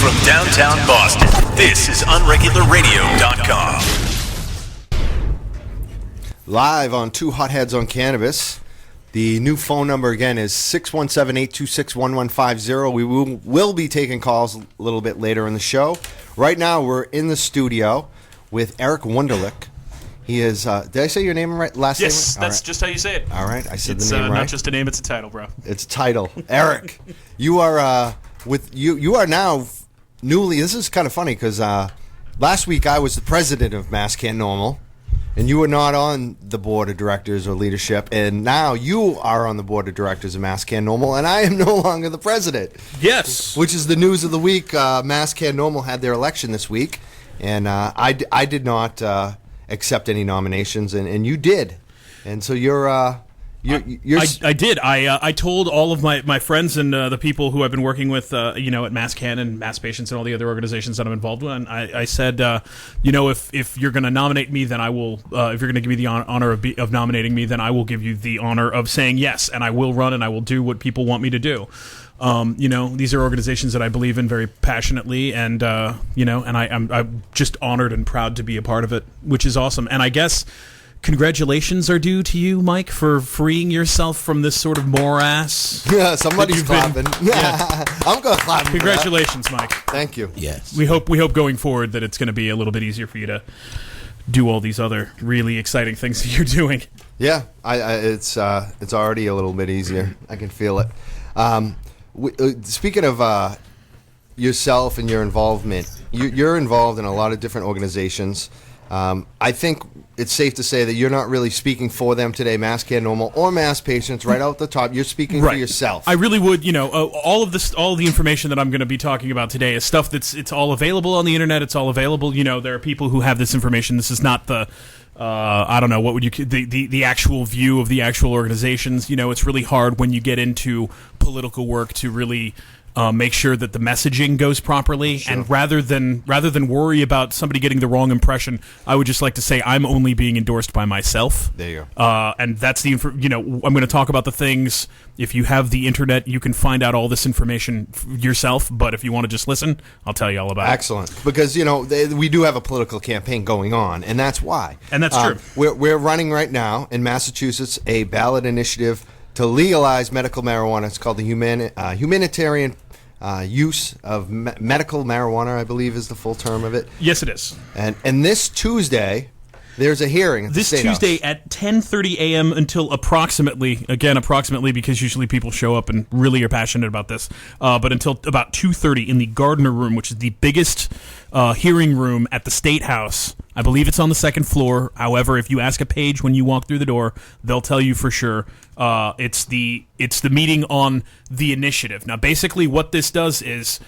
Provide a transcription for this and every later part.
From downtown Boston, this is UnregularRadio.com. Live on Two Hotheads on Cannabis. The new phone number again is 617-826-1150. We will be taking calls a little bit later in the show. Right now, we're in the studio with Erik Wunderlich. He is, did I say your name right? Last name? Yes, that's right. Just how you say it. All right, I said it's, the name right. Not just a name, it's a title, bro. It's a title. Erik, you are you are now newly, this is kind of funny because last week I was the president of MassCann NORML, and you were not on the board of directors or leadership, and now you are on the board of directors of MassCann NORML, and I am no longer the president. Yes. Which is the news of the week. MassCann NORML had their election this week, and I did not accept any nominations, and you did. And so you're I did. I told all of my friends and the people who I've been working with, at MassCann and Mass Patients and all the other organizations that I'm involved with. And I said, if you're going to nominate me, then I will. If you're going to give me the honor of nominating me, then I will give you the honor of saying yes, and I will run and I will do what people want me to do. These are organizations that I believe in very passionately, and I'm just honored and proud to be a part of it, which is awesome. And I guess congratulations are due to you, Mike, for freeing yourself from this sort of morass. Yeah, somebody's clapping. Yeah. I'm going to clap. Congratulations, Mike. Thank you. Yes. We hope going forward that it's going to be a little bit easier for you to do all these other really exciting things that you're doing. Yeah, it's already a little bit easier. I can feel it. Speaking of yourself and your involvement, you're involved in a lot of different organizations. I think it's safe to say that you're not really speaking for them today, MassCann NORML or Mass Patients. Right out the top, you're speaking for yourself. I really would. All of the information that I'm going to be talking about today is stuff it's all available on the internet. It's all available. There are people who have this information. This is not the I don't know, what would you the actual view of the actual organizations. It's really hard when you get into political work to really make sure that the messaging goes properly. Sure. And rather than worry about somebody getting the wrong impression, I would just like to say I'm only being endorsed by myself. There you go. And that's the I'm going to talk about the things. If you have the internet, you can find out all this information yourself. But if you want to just listen, I'll tell you all about it. Excellent. Because we do have a political campaign going on, and that's why. And that's true. We're running right now in Massachusetts a ballot initiative to legalize medical marijuana. It's called the humanitarian use of medical marijuana, I believe is the full term of it. Yes, it is. And this Tuesday, there's a hearing at the State House. Tuesday at 10:30 a.m. until approximately, because usually people show up and really are passionate about this, but until about 2:30 in the Gardner Room, which is the biggest hearing room at the State House. I believe it's on the second floor. However, if you ask a page when you walk through the door, they'll tell you for sure. It's the meeting on the initiative. Now, basically, what this does is,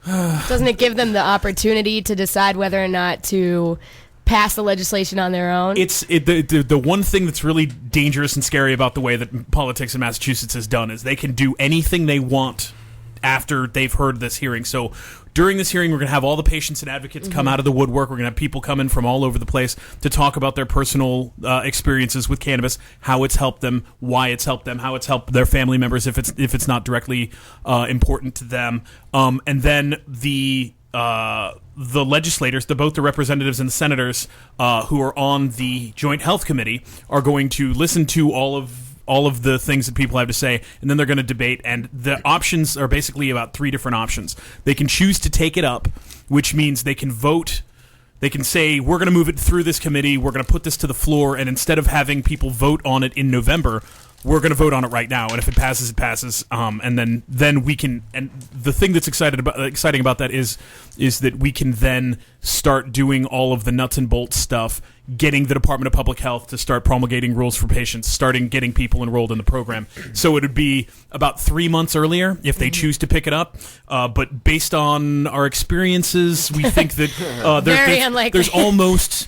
doesn't it give them the opportunity to decide whether or not to pass the legislation on their own? The one thing that's really dangerous and scary about the way that politics in Massachusetts is done is they can do anything they want after they've heard this hearing. So during this hearing, we're going to have all the patients and advocates come out of the woodwork. We're going to have people come in from all over the place to talk about their personal experiences with cannabis, how it's helped them, why it's helped them, how it's helped their family members if it's not directly important to them. And then the legislators, both the representatives and the senators who are on the Joint Health Committee, are going to listen to all of the things that people have to say, and then they're going to debate, and the options are basically about three different options. They can choose to take it up, which means they can vote. They can say, we're going to move it through this committee, we're going to put this to the floor, and instead of having people vote on it in November, we're going to vote on it right now, and if it passes, it passes. And then we can. And the thing that's exciting about that is that we can then start doing all of the nuts and bolts stuff, getting the Department of Public Health to start promulgating rules for patients, starting getting people enrolled in the program. So it would be about 3 months earlier if they choose to pick it up. But based on our experiences, we think that there's almost.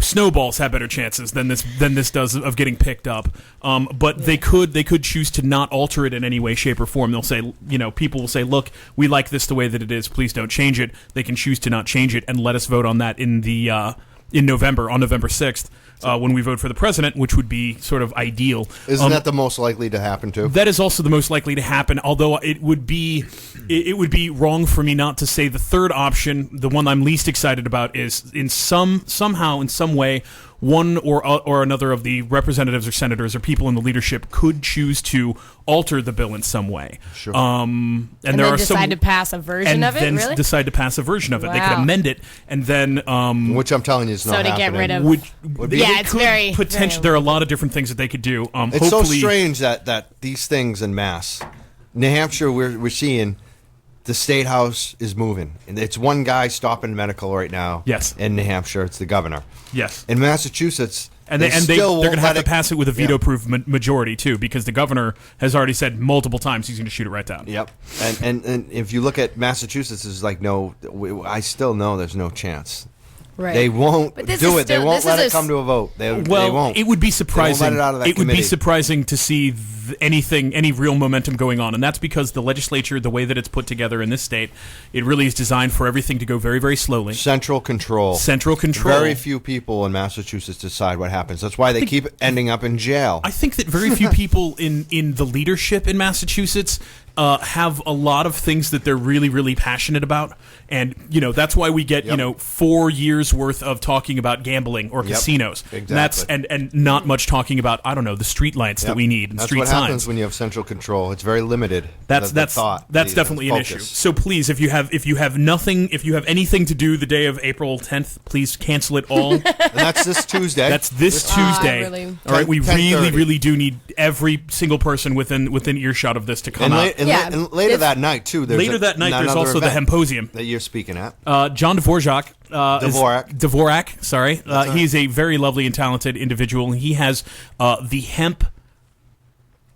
Snowballs have better chances than this does of getting picked up. But they could choose to not alter it in any way, shape, or form. They'll say, people will say, look, we like this the way that it is. Please don't change it. They can choose to not change it and let us vote on that in November, on November 6th, when we vote for the president, which would be sort of ideal. Isn't that the most likely to happen too? That is also the most likely to happen, although it would be it would be wrong for me not to say the third option, the one I'm least excited about, is somehow, in some way, one or another of the representatives or senators or people in the leadership could choose to alter the bill in some way. Sure. And then decide to pass a version of it. And then really? decide to pass a version of it. Wow. They could amend it, and then which I'm telling you is not so to happening. get rid of. it's very potential. There are a lot of different things that they could do. It's so strange that these things in Mass, New Hampshire, we're seeing. The State House is moving. And it's one guy stopping medical right now. Yes. In New Hampshire, it's the governor. Yes. In Massachusetts, they're going to have to pass it with a veto-proof majority too, because the governor has already said multiple times he's going to shoot it right down. Yep. And if you look at Massachusetts, it's like I still know there's no chance. Right. They won't do it. They won't let it come to a vote. They won't. It would be surprising. They won't let it out of that It would be committee. surprising to see any real momentum going on, and that's because the legislature, the way that it's put together in this state, it really is designed for everything to go very, very slowly. Central control. Very few people in Massachusetts decide what happens. That's why they keep ending up in jail. I think that very few people in the leadership in Massachusetts have a lot of things that they're really, really passionate about. And, that's why we get, 4 years worth of talking about gambling or casinos. Exactly. And not much talking about, I don't know, the street lights that we need and That's street what signs. happens when you have central control. It's very limited. That's definitely an issue. So please, if you have anything to do the day of April 10th, please cancel it all. And that's this Tuesday. That's this Tuesday. Really? All right, we 10:30. really do need every single person within earshot of this to come out. And later that night too. There's There's also the Hemposium that you're speaking at. John Dvorak. Dvorak. Sorry. He's a very lovely and talented individual. He has the hemp.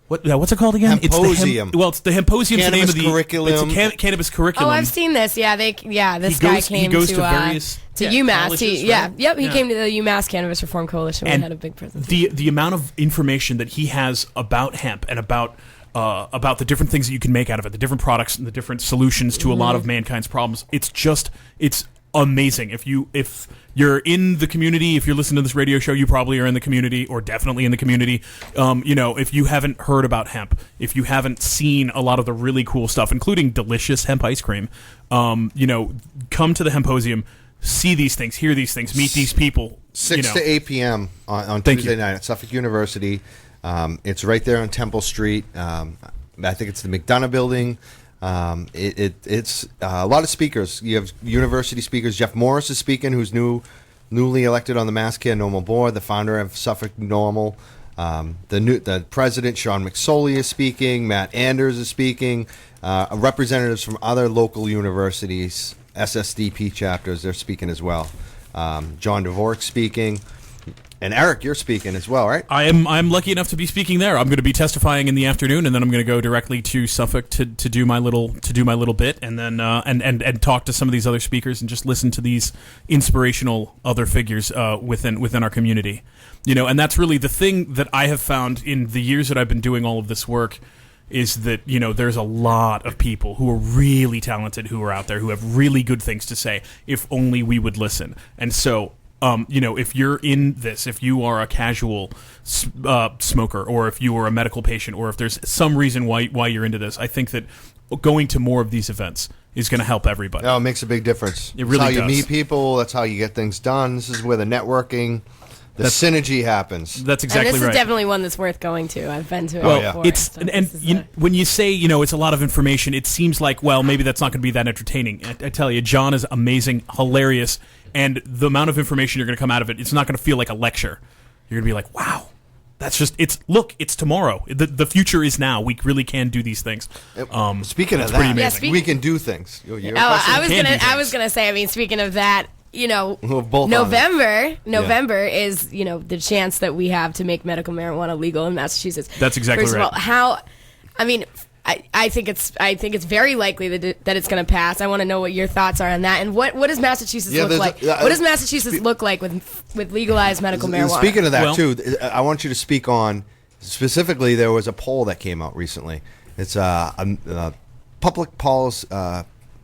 What's it called again? Hemposium. It's the Hemposium. Cannabis the name of the curriculum. It's a cannabis curriculum. Oh, I've seen this. This guy came he goes to various UMass. colleges, He right? came to the UMass Cannabis Reform Coalition. And we had a big presentation. The amount of information that he has about hemp and about the different things that you can make out of it, the different products and the different solutions to a lot of mankind's problems. It's amazing. If you're in the community, if you're listening to this radio show, you probably are in the community or definitely in the community. If you haven't heard about hemp, if you haven't seen a lot of the really cool stuff, including delicious hemp ice cream, come to the Hemposium, see these things, hear these things, meet these people. 6 to 8 p.m. on Tuesday night at Suffolk University. It's right there on Temple Street. I think it's the McDonough building. It's a lot of speakers. You have university speakers. Jeff Morris is speaking, who's newly elected on the MassCann NORML board, the founder of Suffolk NORML. The president, Sean McSoley, is speaking. Matt Anders is speaking. Representatives from other local universities, SSDP chapters, they're speaking as well. John Dvorak speaking. And Erik, you're speaking as well, right? I'm lucky enough to be speaking there. I'm going to be testifying in the afternoon, and then I'm going to go directly to Suffolk to do my little bit, and then and talk to some of these other speakers and just listen to these inspirational other figures within our community. And that's really the thing that I have found in the years that I've been doing all of this work, is that there's a lot of people who are really talented, who are out there, who have really good things to say, if only we would listen. And so if you're in this, if you are a casual smoker, or if you are a medical patient, or if there's some reason why you're into this, I think that going to more of these events is going to help everybody. Oh, it makes a big difference. It really That's how does. you meet people. That's how you get things done. This is where the networking, synergy happens. That's exactly right. And this is definitely one that's worth going to. I've been to it before. It's when you say it's a lot of information, it seems like, well, maybe that's not going to be that entertaining. I tell you, John is amazing, hilarious, and the amount of information you're going to come out of it, it's not going to feel like a lecture. You're going to be like, wow. That's just it's tomorrow. The future is now. We really can do these things. Speaking of pretty that, amazing. we can do things. I was gonna say. I mean, speaking of that, both November is the chance that we have to make medical marijuana legal in Massachusetts. That's exactly First right. of all, I think it's very likely that it's going to pass. I want to know what your thoughts are on that, and what does Massachusetts look like? What does Massachusetts look like with legalized medical marijuana? Speaking of that too, I want you to speak on specifically. There was a poll that came out recently. It's a public policy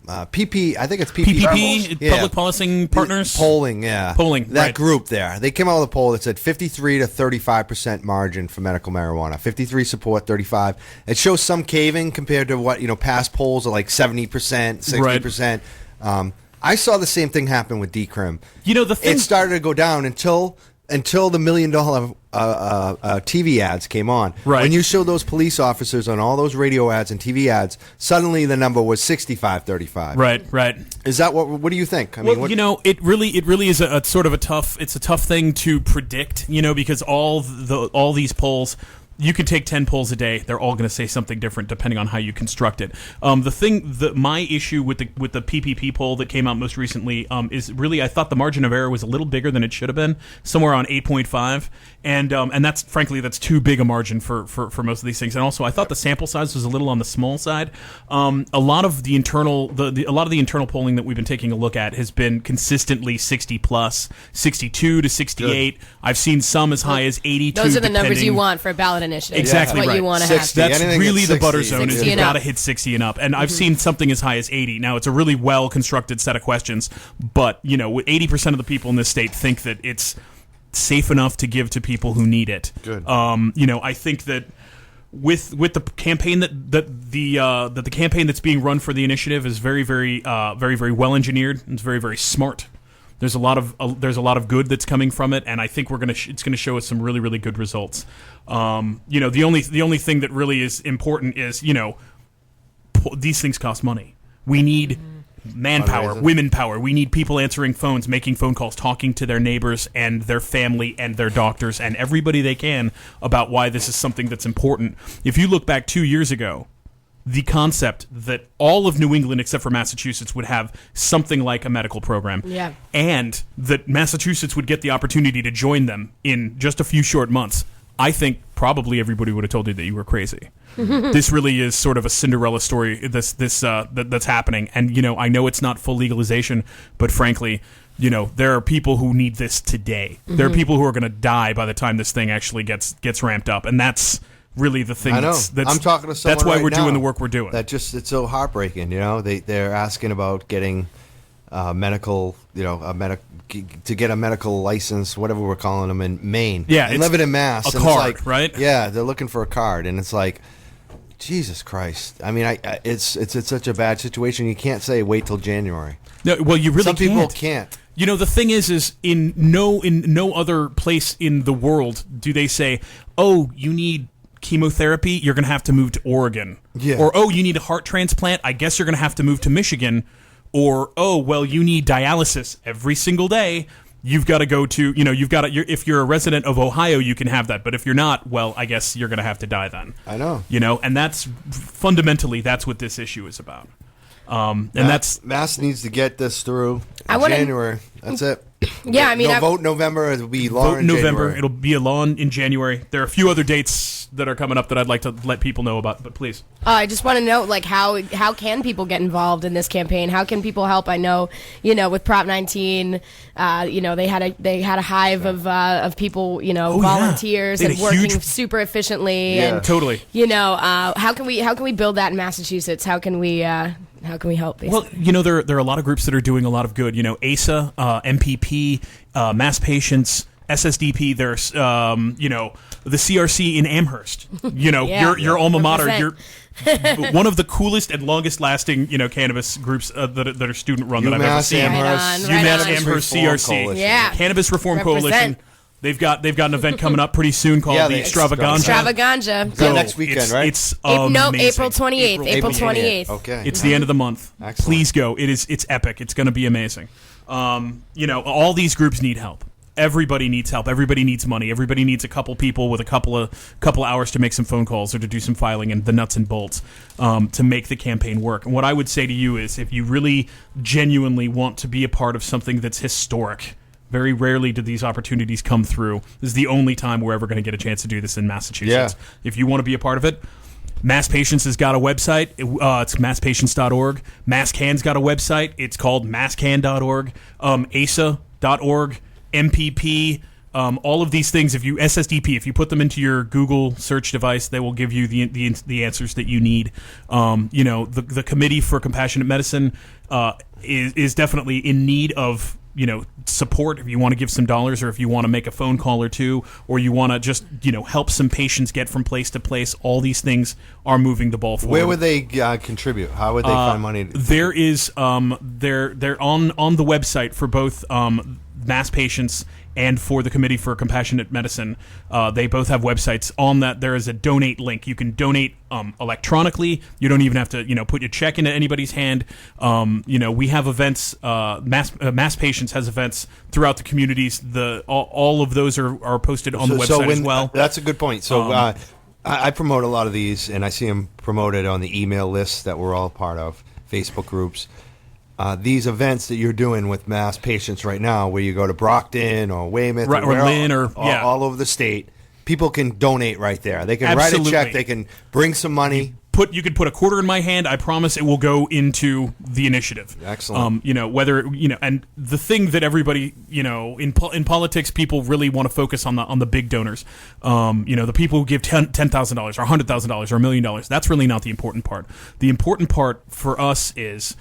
PP. I think it's PPP. PPP, Public Policing Partners. Polling, yeah. Polling, that right. group there. They came out with a poll that said 53 to 35% margin for medical marijuana. 53 support, 35. It shows some caving compared to what past polls are like 70%, 60%. Right. I saw the same thing happen with decrim. The thing It started to go down until the $1 million TV ads came on. Right. When you show those police officers on all those radio ads and TV ads, suddenly the number was 65-35. Right. Is that what do you think? I Well, mean, it really is a sort of a tough thing to predict, because all these polls, you can take 10 polls a day. They're all going to say something different depending on how you construct it. My issue with the PPP poll that came out most recently is really, I thought the margin of error was a little bigger than it should have been, somewhere around 8.5, and that's frankly too big a margin for most of these things. And also, I thought the sample size was a little on the small side. A lot of the internal polling that we've been taking a look at has been consistently 60 plus, 62 to 68. Good. I've seen some as high as 82. Those are the numbers you want for a ballot initiative. Exactly That's what right. you want to 60. have. That's Anything really at the 60, butter zone. Is 60 you've and got to up. hit 60 and up. And I've seen something as high as 80. Now, it's a really well constructed set of questions, but 80% of the people in this state think that it's safe enough to give to people who need it. Good. I think that with the campaign that the campaign that's being run for the initiative is very very well engineered. It's very very smart. There's a lot of good that's coming from it, and I think it's gonna show us some really really good results. The only thing that really is important is these things cost money. We need manpower, women power. We need people answering phones, making phone calls, talking to their neighbors and their family and their doctors and everybody they can about why this is something that's important. If you look back 2 years ago, the concept that all of New England except for Massachusetts would have something like a medical program, and that Massachusetts would get the opportunity to join them in just a few short months, I think probably everybody would have told you that you were crazy. This really is sort of a Cinderella story. That's happening, and I know it's not full legalization, but frankly, there are people who need this today. There are people who are going to die by the time this thing actually gets ramped up, and that's really the thing. I know. That's I'm talking to someone That's why right we're now doing the work we're doing. It's so heartbreaking. They're asking about getting medical, to get a medical license, whatever we're calling them in Maine. Yeah, and living in Mass. A and card, it's like, right? Yeah, they're looking for a card, and it's like, Jesus Christ. I mean, it's such a bad situation. You can't say wait till January. No, well, you really Some can't. people can't. The thing is in no other place in the world do they say, oh, you need chemotherapy, you're going to have to move to Oregon. Yeah. Or, oh, you need a heart transplant, I guess you're going to have to move to Michigan. Or, oh, well, you need dialysis every single day. You've got to go to, if you're a resident of Ohio, you can have that. But if you're not, well, I guess you're going to have to die then. I know. And that's fundamentally, that's what this issue is about. Mass needs to get this through January. That's it. Yeah, I mean, vote November. It'll be law vote in November. January. It'll be a law in January. There are a few other dates that are coming up that I'd like to let people know about. But please, I just want to know, how can people get involved in this campaign? How can people help? I know, with Prop 19, they had a hive of people, volunteers and working super efficiently. Yeah. And totally. How can we build that in Massachusetts? How can we help? Basically? Well, there are a lot of groups that are doing a lot of good. ASA, MPP, Mass Patients, SSDP. There's the CRC in Amherst. Your alma mater. You're one of the coolest and longest lasting cannabis groups that are student run that I've ever seen. UMass Amherst CRC. Yeah. Cannabis Reform Coalition. They've got an event coming up pretty soon called the Extravaganza. So next weekend, right? It's amazing. April 28th. April 28th. Okay. It's the end of the month. Excellent. Please go. It's epic. It's going to be amazing. All these groups need help. Everybody needs help. Everybody needs money. Everybody needs a couple people with a couple hours to make some phone calls or to do some filing and the nuts and bolts to make the campaign work. And what I would say to you is, if you really genuinely want to be a part of something that's historic, very rarely do these opportunities come through. This is the only time we're ever going to get a chance to do this in Massachusetts. Yeah. If you want to be a part of it, Mass Patients has got a website. It's masspatients.org. MassCann's got a website. It's called masscann.org. ASA.org. MPP, All of these things, if you put them into your Google search device, they will give you the answers that you need. The Committee for Compassionate Medicine is definitely in need of support. If you want to give some dollars, or if you want to make a phone call or two, or you want to just help some patients get from place to place, all these things are moving the ball forward. Where would they contribute? How would they find money? There is they're on the website for both mass patients and for the Committee for Compassionate Medicine. They both have websites. On that, there is a donate link. You can donate electronically. You don't even have to put your check into anybody's hand. We have events. Mass Patients has events throughout the communities. All of those are posted on the website as well. That's a good point. So I promote a lot of these, and I see them promoted on the email lists that we're all part of, Facebook groups. These events that you're doing with mass patients right now, where you go to Brockton or Weymouth or Lynn all over the state, people can donate right there. They can Absolutely. write a check. They can bring some money. You could put a quarter in my hand. I promise it will go into the initiative. Excellent. And the thing that everybody, in politics, people really want to focus on the big donors. The people who give $10,000 or $100,000 or $1 million. That's really not the important part. The important part for us is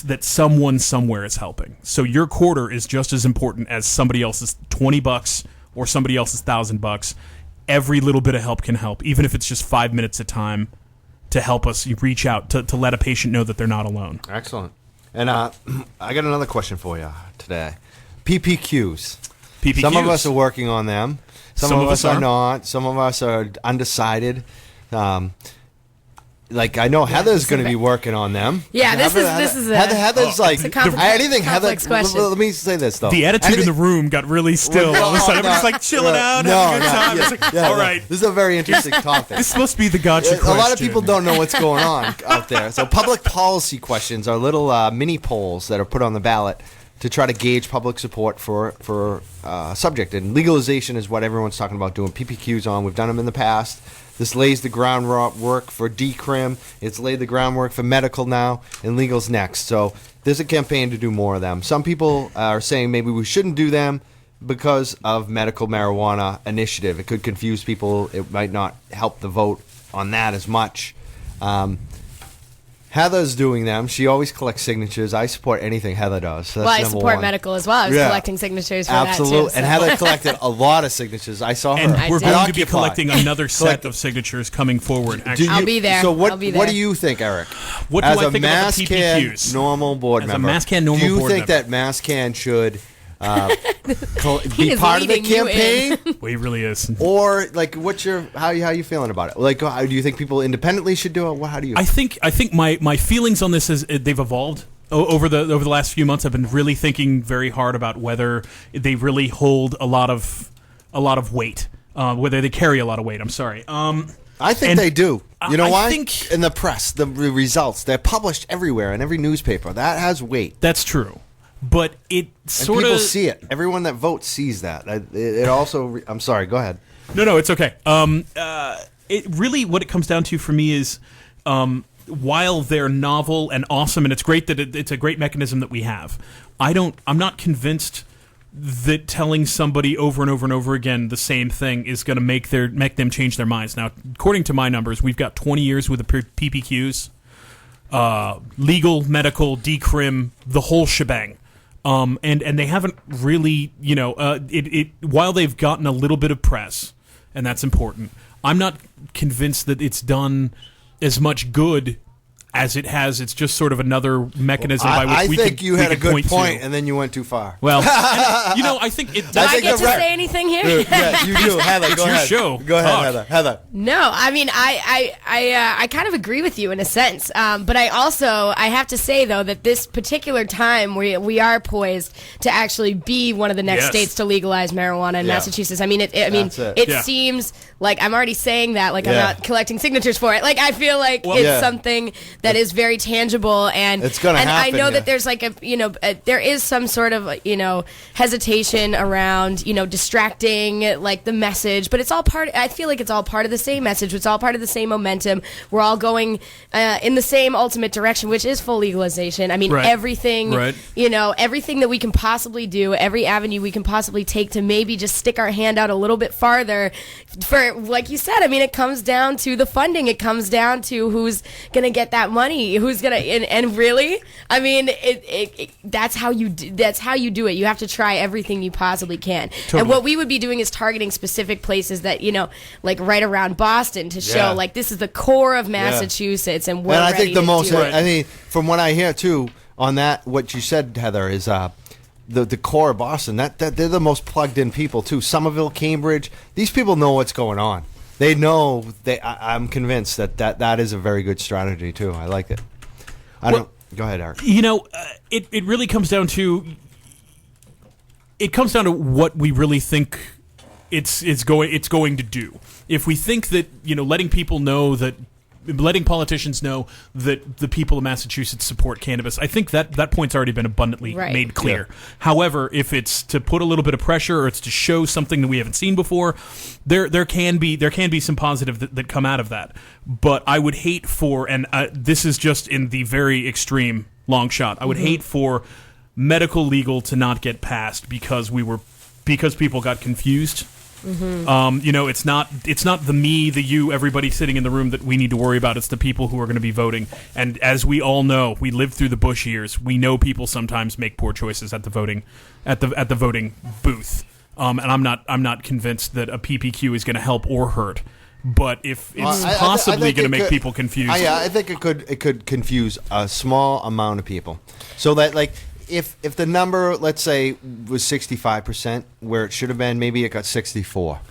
that someone somewhere is helping. So your quarter is just as important as somebody else's $20 or somebody else's $1,000. Every little bit of help can help, even if it's just 5 minutes at a time, to help us reach out to let a patient know that they're not alone. Excellent. And I got another question for you today. PPQs. Some of us are working on them. Some of us are not. Some of us are undecided. I know Heather's going to be working on them. Yeah, this is Heather's like, I think Heather. Question. Let me say this though. The attitude in the room got really still. All of a sudden, everybody's like chilling out, having a good time. All right, this is a very interesting topic. This is supposed to be the gotcha question. A lot of people don't know what's going on out there. So public policy questions are little mini polls that are put on the ballot to try to gauge public support for a subject. And legalization is what everyone's talking about doing PPQs on. We've done them in the past. This lays the groundwork for decrim. It's laid the groundwork for medical now, and legal's next. So there's a campaign to do more of them. Some people are saying maybe we shouldn't do them because of medical marijuana initiative. It could confuse people. It might not help the vote on that as much. Heather's doing them. She always collects signatures. I support anything Heather does. So that's I support medical as well. I was collecting signatures for that too. And Heather collected a lot of signatures. I saw her. And we're going to be collecting another set of signatures coming forward. Actually. I'll be there. So what do you think, Eric? What do I think about the PPQs? NORML board member. As a MassCann NORML board member. Do you think that MassCann should be part of the campaign? Well, he really is. Or how you feeling about it? Do you think people independently should do it? How do you? I think my feelings on this is they've evolved over the last few months. I've been really thinking very hard about whether they really hold a lot of weight, whether they carry a lot of weight. I'm sorry. I think they do. You know why? I think in the press, the results, they're published everywhere in every newspaper. That has weight. That's true. But it sort of... people see it. Everyone that votes sees that. It also... I'm sorry. Go ahead. No, it's okay. It really, what it comes down to for me is, while they're novel and awesome, and it's great that it's a great mechanism that we have, I'm not convinced that telling somebody over and over and over again the same thing is going to make them change their minds. Now, according to my numbers, we've got 20 years with the PPQs, legal, medical, decrim, the whole shebang. And they haven't really, while they've gotten a little bit of press, and that's important, I'm not convinced that it's done as much good as it has. It's just sort of another mechanism by which we could I think you had a good point, to. and then you went too far. Well, I think it. Do I get to say anything here? Yeah, you do. Heather, go ahead. It's your show. Go ahead, Heather. No, I mean, I kind of agree with you in a sense, but I have to say though that this particular time we are poised to actually be one of the next states to legalize marijuana in Massachusetts. I mean, it seems like I'm already saying that, I'm not collecting signatures for it. I feel like it's something that is very tangible, and it's going to happen. I know that there's like there is some sort of hesitation around distracting like the message, but it's all part. I feel like it's all part of the same message. It's all part of the same momentum. We're all going in the same ultimate direction, which is full legalization. I mean, everything, everything that we can possibly do, every avenue we can possibly take to maybe just stick our hand out a little bit farther. For like you said, I mean, it comes down to the funding. It comes down to who's gonna get that money, who's gonna, and really, I mean, that's how you do it. You have to try everything you possibly can. Totally. And what we would be doing is targeting specific places that like right around Boston to show like this is the core of Massachusetts, and we're and I ready think the to most. do it. I mean, from what I hear too on that, what you said, Heather, is the core of Boston. That they're the most plugged in people too. Somerville, Cambridge. These people know what's going on. They know. I'm convinced that is a very good strategy too. I like it. Go ahead, Eric. It really comes down to. It comes down to what we really think it's going to do. If we think that letting politicians know that the people of Massachusetts support cannabis, I think that point's already been abundantly made clear. Yeah. However, if it's to put a little bit of pressure or it's to show something that we haven't seen before, there can be some positive that come out of that. But I would hate for, and this is just in the very extreme long shot, I would hate for medical legal to not get passed because people got confused. It's not the me, the you, everybody sitting in the room that we need to worry about. It's the people who are going to be voting. And as we all know, we lived through the Bush years. We know people sometimes make poor choices at the voting booth. And I'm not convinced that a PPQ is going to help or hurt. But if it's possibly going to make people confused, I think it could confuse a small amount of people. So that like. If the number, let's say, was 65%, where it should have been, maybe it got 64.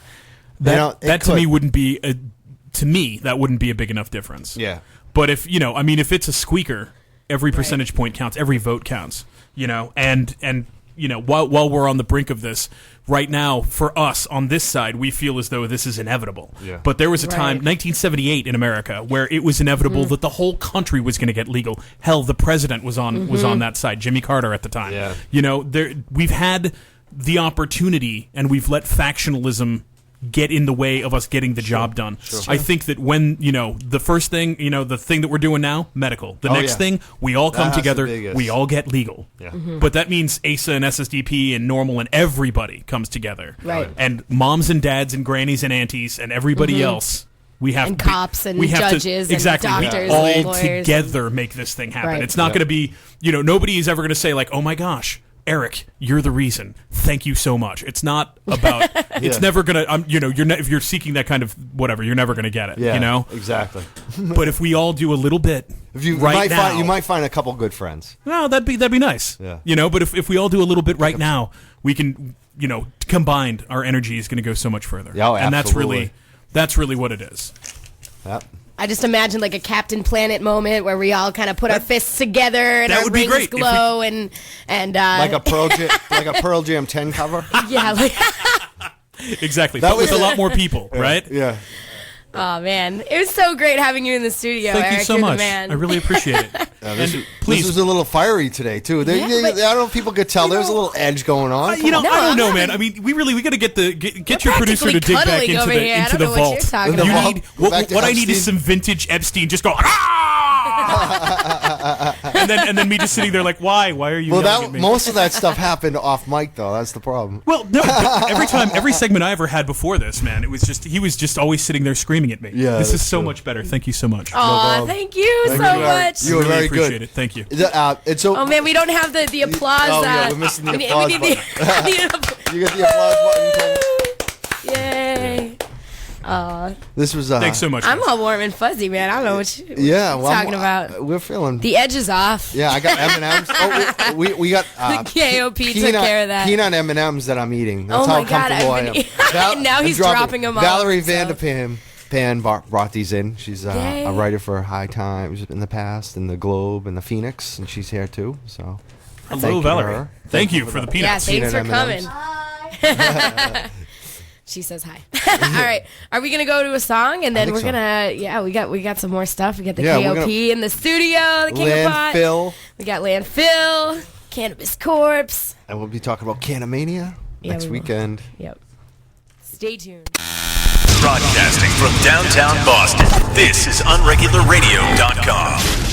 That to me wouldn't be that wouldn't be a big enough difference. Yeah. But if if it's a squeaker, every percentage point counts, every vote counts. And while we're on the brink of this right now, for us on this side, we feel as though this is inevitable. Yeah. But there was a time, 1978 in America, where it was inevitable that the whole country was going to get legal. Hell, the president was on that side, Jimmy Carter at the time. Yeah. We've had the opportunity, and we've let factionalism get in the way of us getting the job done. Sure. I think that when, the first thing, the thing that we're doing now, medical. The next thing, we all come together, we all get legal. Yeah. But that means ASA and SSDP and NORML and everybody comes together. Right. And moms and dads and grannies and aunties and everybody else. We have and cops and judges and doctors we all and lawyers together make this thing happen. Right. It's not going to be, nobody is ever going to say like, oh my gosh, Eric, you're the reason. Thank you so much. It's not about. It's never gonna. If you're seeking that kind of whatever, you're never gonna get it. Yeah, exactly. But if we all do a little bit, you might find a couple good friends. No, that'd be nice. Yeah. But if we all do a little bit right now, we can. Combined, our energy is going to go so much further. Oh, and that's really what it is. Yep. I just imagine like a Captain Planet moment where we all kind of put our fists together and our rings glow and like a Pearl Jam 10 cover. Yeah, exactly. That was a lot more people, right? Yeah. Oh man, it was so great having you in the studio. Thank Eric. you so You're much. The man. I really appreciate it. This was a little fiery today too. I don't know if people could tell. There's a little edge going on. I don't know, man. I mean, we got to get your producer to dig back into the vault. What I need is some vintage Epstein. Just go. and then me just sitting there like, why are you? Well, most of that stuff happened off mic though. That's the problem. Well, no. Every segment I ever had before this, man, he was just always sitting there screaming at me. Yeah, this is so much better. Thank you so much. Oh, thank you so much. You were very good. Appreciate it. Thank you. Oh man, we don't have the applause. Oh yeah, we're missing the applause button. You get the applause button. Yay. This was. Thanks so much. I'm all warm and fuzzy, man. I don't know what you're talking about. We're feeling. The edge is off. Yeah, I got M&M's. Oh, we got. The KOP took care of that. Peanut M&M's that I'm eating. That's how comfortable I am. Now he's dropping them all. Valerie Vanderpan brought these in. She's a writer for High Times in the past, and the Globe, and the Phoenix, and she's here too. So, hello, Valerie. Thank you for the peanuts. Yeah, thanks for coming. She says hi. All right. Are we gonna go to a song and then we're gonna? Yeah, we got some more stuff. We got the KOP in the studio. The King of Pot. Landfill. We got Landfill. Cannabis Corpse. And we'll be talking about Canamania next weekend. Yep. Stay tuned. Broadcasting from downtown Boston, this is UnregularRadio.com.